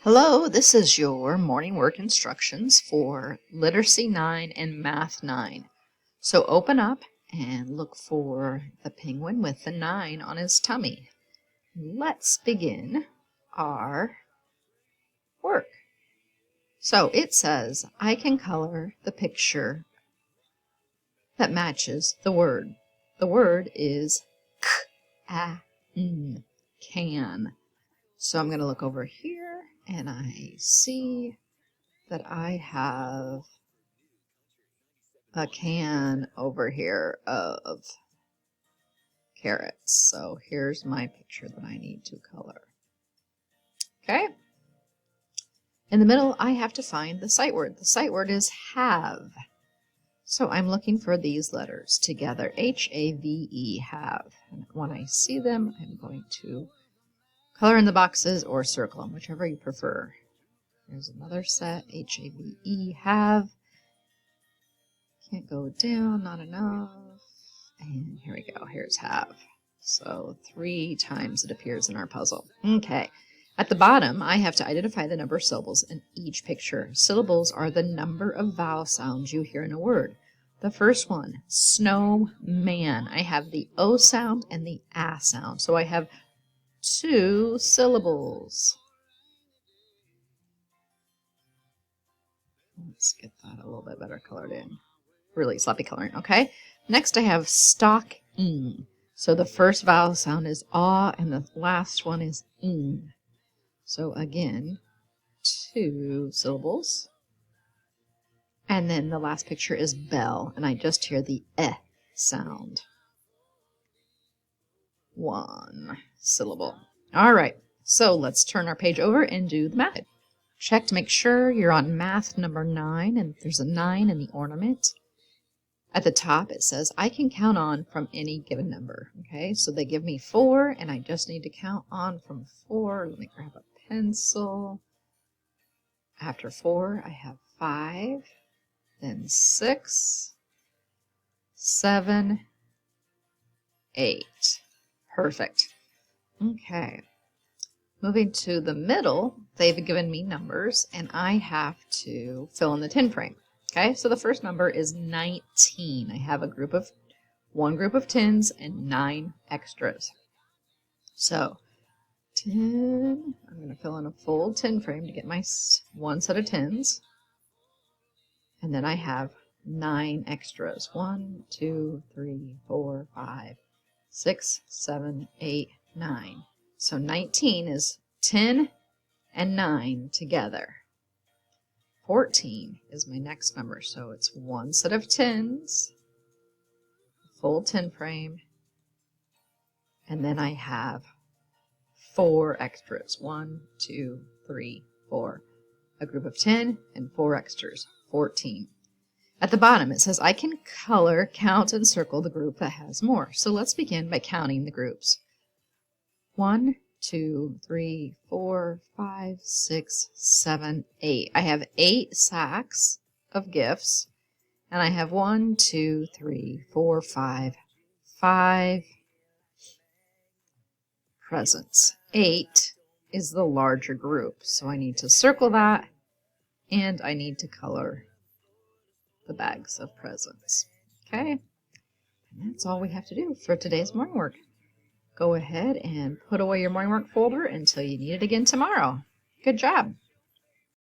Hello, this is your morning work instructions for Literacy 9 and Math 9. So open up and look for the penguin with the 9 on his tummy. Let's begin our work. So it says, I can color the picture that matches the word. The word is can. So I'm going to look over here and I see that I have a can over here of carrots. So here's my picture that I need to color. Okay. In the middle, I have to find the sight word. The sight word is have. So I'm looking for these letters together. H-A-V-E, have. And when I see them, I'm going to color in the boxes or circle them, whichever you prefer. There's another set, H-A-V-E, have. Can't go down, not enough. And here we go, here's have. So 3 times it appears in our puzzle. Okay, at the bottom, I have to identify the number of syllables in each picture. Syllables are the number of vowel sounds you hear in a word. The first one, snowman. I have the O sound and the A sound. So I have 2 syllables. Let's get that a little bit better colored in. Really sloppy coloring, okay? Next I have stocking. So the first vowel sound is ah and the last one is ing. So again, 2 syllables. And then the last picture is bell, and I just hear the eh sound. 1 syllable. All right, so let's turn our page over and do the math. Check to make sure you're on math number 9, and there's a 9 in the ornament. At the top, it says, I can count on from any given number. Okay, so they give me 4, and I just need to count on from 4. Let me grab a pencil. After 4, I have 5, then 6, 7, 8. Perfect. Okay. Moving to the middle, they've given me numbers, and I have to fill in the 10 frame. Okay, so the first number is 19. I have one group of 10s and 9 extras. So 10, I'm going to fill in a full 10 frame to get my 1 set of 10s. And then I have 9 extras. 1, 2, 3, 4, 5, 6, 7, 8, 9. So 19 is 10 and 9 together. 14 is my next number, so it's 1 set of 10s, full 10 frame, and then I have 4 extras. 1, 2, 3, 4. A group of 10 and 4 extras, 14. At the bottom, it says I can color, count, and circle the group that has more. So let's begin by counting the groups. 1, 2, 3, 4, 5, 6, 7, 8. I have 8 sacks of gifts, and I have 1, 2, 3, 4, 5 presents. 8 is the larger group, so I need to circle that, and I need to color the bags of presents. Okay, and that's all we have to do for today's morning work. Go ahead and put away your morning work folder until you need it again tomorrow. Good job.